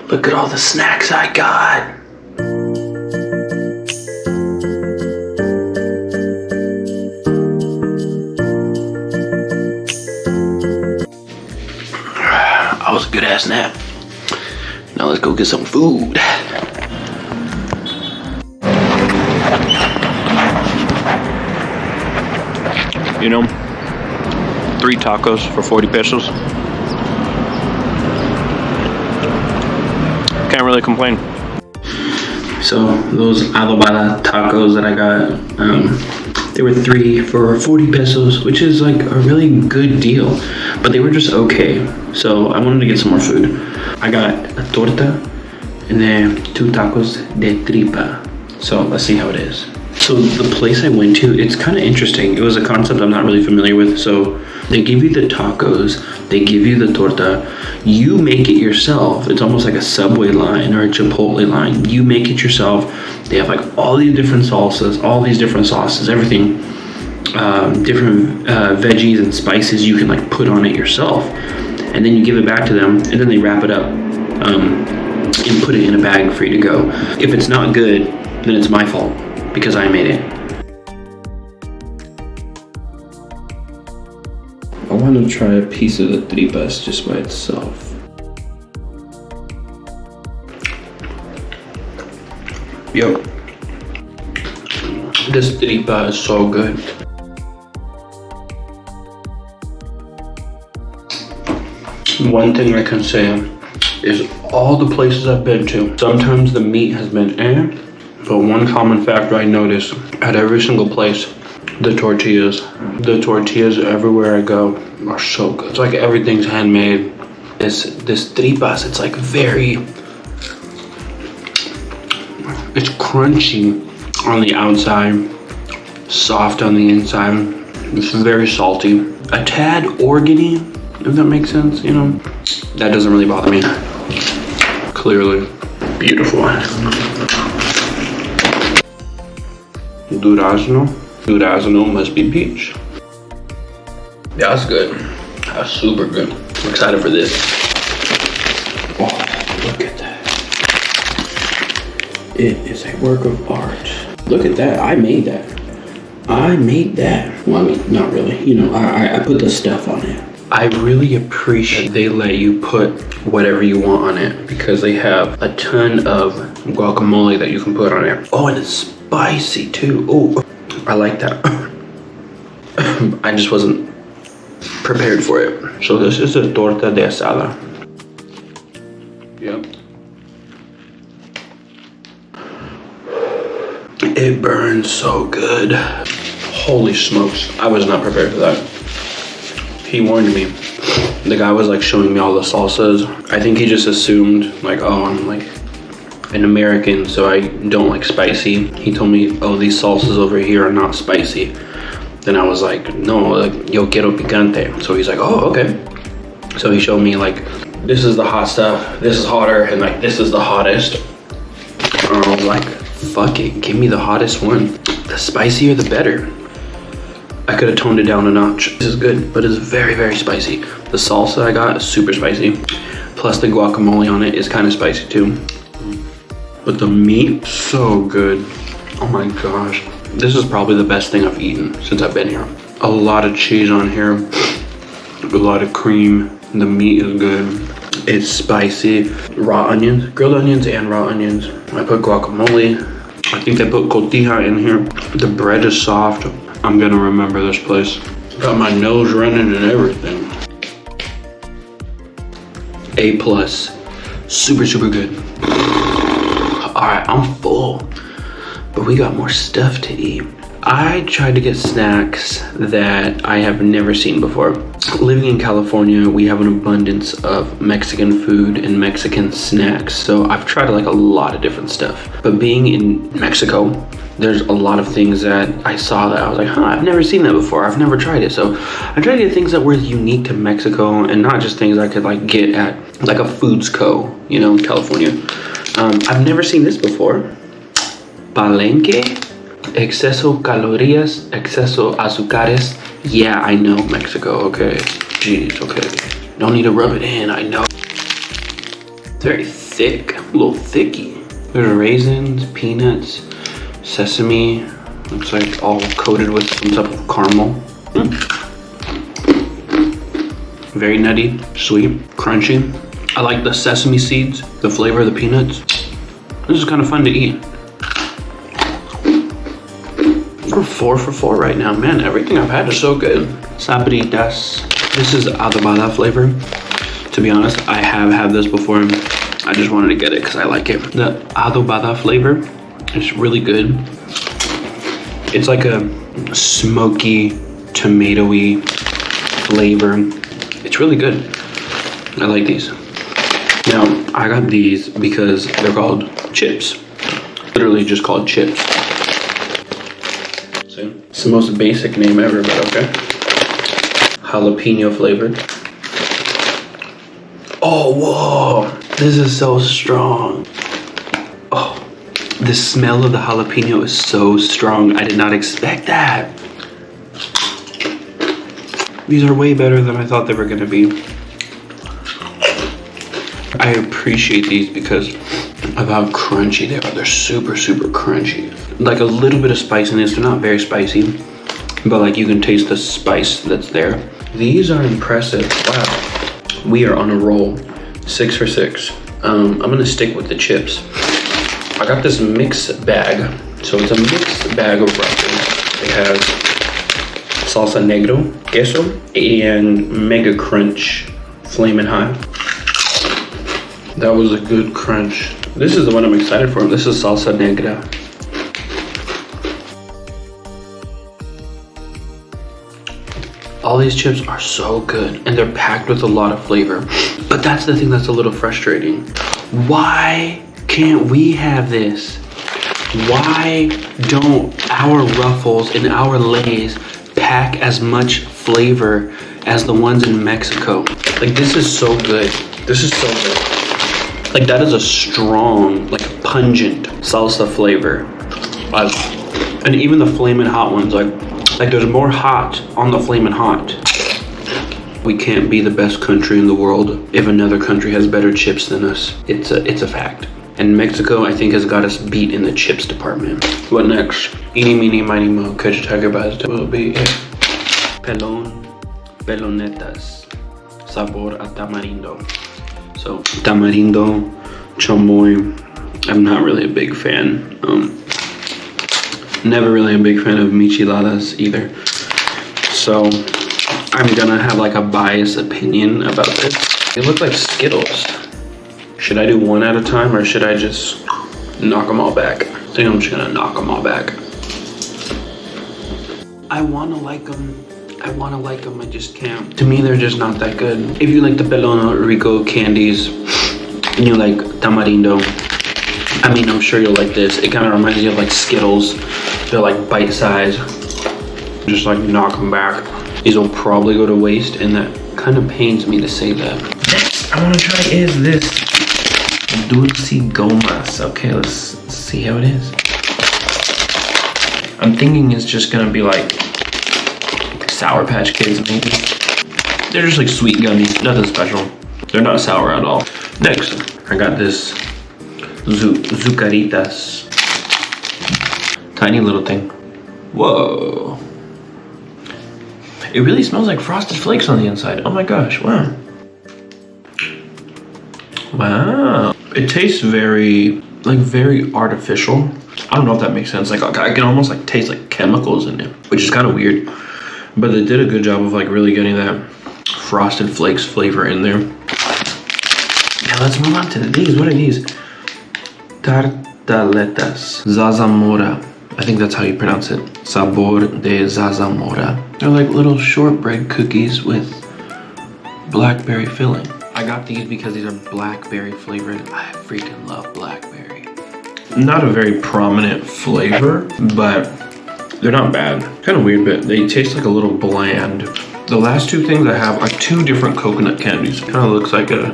Look at all the snacks I got. That was a good ass nap. Now let's go get some food. You know, 3 tacos for 40 pesos. Can't really complain. So those adobada tacos that I got, they were 3 for 40 pesos, which is like a really good deal, but they were just okay. So I wanted to get some more food. I got a torta and then 2 tacos de tripa. So let's see how it is. So the place I went to, it's kind of interesting. It was a concept I'm not really familiar with. So they give you the tacos, they give you the torta, you make it yourself. It's almost like a Subway line or a Chipotle line. You make it yourself. They have like all these different salsas, all these different sauces, everything, different veggies and spices you can like put on it yourself. And then you give it back to them and then they wrap it up and put it in a bag for you to go. If it's not good, then it's my fault because I made it. I want to try a piece of the tripas just by itself. Yo, this tripa is so good. One thing I can say is all the places I've been to, sometimes the meat has been but one common factor I notice at every single place, the tortillas. The tortillas everywhere I go are so good. It's like everything's handmade. This tripas, it's like it's crunchy on the outside, soft on the inside. It's very salty. A tad organy, if that makes sense, you know? That doesn't really bother me. Clearly, beautiful. Durazno must be peach. Yeah, that's good. That's super good. I'm excited for this. Oh, look at that. It is a work of art. Look at that. I made that. Well, I mean, not really. You know, I put the stuff on it. I really appreciate they let you put whatever you want on it because they have a ton of guacamole that you can put on it. Oh, and it's spicy too. Oh, I like that. I just wasn't prepared for it. So this is a torta de asada. Yep. It burns so good. Holy smokes. I was not prepared for that. He warned me. The guy was like showing me all the salsas. I think he just assumed like, oh, I'm like an American, so I don't like spicy. He told me, oh, these salsas over here are not spicy. Then I was like, no, like, yo quiero picante. So he's like, oh, okay. So he showed me like, this is the hot stuff, this is hotter, and like, this is the hottest. And I was like, fuck it, give me the hottest one. The spicier, the better. I could have toned it down a notch. This is good, but it's very, very spicy. The salsa I got is super spicy. Plus the guacamole on it is kind of spicy too. But the meat, so good. Oh my gosh. This is probably the best thing I've eaten since I've been here. A lot of cheese on here, a lot of cream. The meat is good. It's spicy. Raw onions, grilled onions and raw onions. I put guacamole. I think they put cotija in here. The bread is soft. I'm gonna remember this place. Got my nose running and everything. A+. Super, super good. All right, I'm full, but we got more stuff to eat. I tried to get snacks that I have never seen before. Living in California, we have an abundance of Mexican food and Mexican snacks, so I've tried like a lot of different stuff. But being in Mexico, there's a lot of things that I saw that I was like, huh, I've never seen that before. I've never tried it. So I tried to get things that were unique to Mexico and not just things I could like get at like a Foods Co, you know, in California. I've never seen this before. Palenque, exceso calorías, exceso azúcares. Yeah, I know Mexico, okay. Jeez, okay. Don't need to rub it in, I know. very thick, a little thicky. There's raisins, peanuts, sesame. Looks like all coated with some type of caramel. Very nutty, sweet, crunchy. I like the sesame seeds, the flavor of the peanuts. This is kind of fun to eat. We're 4 for 4 right now. Man, everything I've had is so good. Sabritas. This is adobada flavor. To be honest, I have had this before. I just wanted to get it because I like it. The adobada flavor is really good. It's like a smoky, tomatoey flavor. It's really good. I like these. Now, I got these because they're called chips. Literally just called chips. See? It's the most basic name ever, but okay. Jalapeno flavored. Oh, whoa. This is so strong. Oh, the smell of the jalapeno is so strong. I did not expect that. These are way better than I thought they were gonna be. I appreciate these because of how crunchy they are. They're super, super crunchy. Like a little bit of spiciness. They're not very spicy, but like you can taste the spice that's there. These are impressive. Wow. We are on a roll. 6 for 6. I'm gonna stick with the chips. I got this mix bag. So it's a mixed bag of wrappers. It has salsa negro, queso, and mega crunch flamin' hot. That was a good crunch. This is the one I'm excited for. This is salsa negra. All these chips are so good and they're packed with a lot of flavor. But that's the thing that's a little frustrating. Why can't we have this? Why don't our Ruffles and our Lays pack as much flavor as the ones in Mexico? Like, this is so good. This is so good. Like, that is a strong, like pungent salsa flavor. And even the flamin' hot ones, like there's more hot on the flamin' hot. We can't be the best country in the world if another country has better chips than us. It's a fact. And Mexico, I think, has got us beat in the chips department. What next? Eeny, meeny, miny, mo. Catch a tiger by his tail will be it. Pelonetas. Sabor a tamarindo. So, tamarindo, chamoy. I'm not really a big fan. Never really a big fan of micheladas either. So, I'm gonna have like a biased opinion about this. They look like Skittles. Should I do one at a time or should I just knock them all back? I think I'm just gonna knock them all back. I wanna like them. I just can't. To me, they're just not that good. If you like the Pelon Rico candies and you like tamarindo, I mean, I'm sure you'll like this. It kind of reminds you of like Skittles. They're like bite size. Just like knock them back. These will probably go to waste and that kind of pains me to say that. Next I want to try is this Dulce Gomas. Okay, let's see how it is. I'm thinking it's just gonna be like Sour Patch Kids maybe. They're just like sweet gummies, nothing special. They're not sour at all. Next, I got this Zucaritas. Tiny little thing. Whoa. It really smells like Frosted Flakes on the inside. Oh my gosh, wow. Wow. It tastes very artificial. I don't know if that makes sense. Like I can almost like taste like chemicals in it, which is kind of weird. But they did a good job of like really getting that Frosted Flakes flavor in there. Now let's move on to these. What are these? Tartaletas. Zarzamora. I think that's how you pronounce it. Sabor de zarzamora. They're like little shortbread cookies with blackberry filling. I got these because these are blackberry flavored. I freaking love blackberry. Not a very prominent flavor, but they're not bad. Kind of weird, but they taste like a little bland. The last two things I have are two different coconut candies. Kind of looks like a...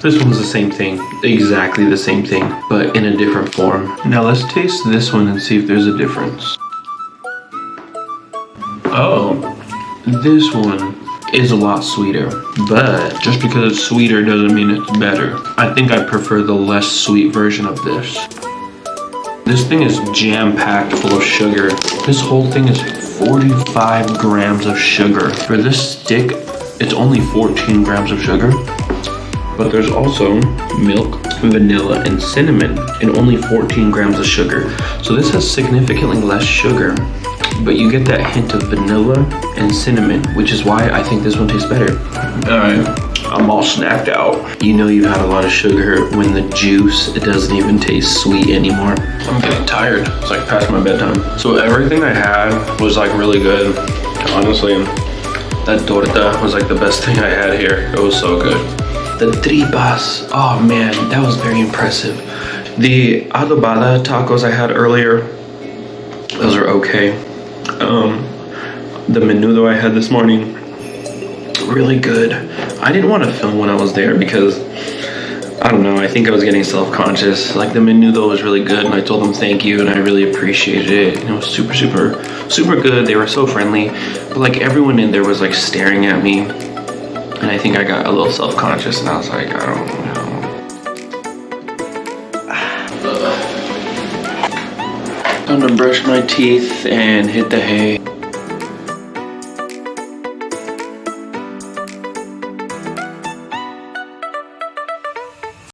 This one's the same thing, exactly the same thing, but in a different form. Now let's taste this one and see if there's a difference. Oh, this one is a lot sweeter, but just because it's sweeter doesn't mean it's better. I think I prefer the less sweet version of this. This thing is jam-packed full of sugar. This whole thing is 45 grams of sugar. For this stick, it's only 14 grams of sugar. But there's also milk, vanilla, and cinnamon, and only 14 grams of sugar. So this has significantly less sugar, but you get that hint of vanilla and cinnamon, which is why I think this one tastes better. All right, I'm all snacked out. You know you had a lot of sugar when the juice, it doesn't even taste sweet anymore. I'm getting tired. It's like past my bedtime. So everything I had was like really good. Honestly, that torta was like the best thing I had here. It was so good. The tripas, oh man, that was very impressive. The adobada tacos I had earlier, those are okay. The menudo I had this morning, really good. I didn't want to film when I was there because, I don't know, I think I was getting self-conscious. Like the menudo was really good and I told them thank you and I really appreciated it. And it was super, super, super good. They were so friendly, but like everyone in there was like staring at me. And I think I got a little self-conscious and I was like, I don't know. Time to brush my teeth and hit the hay.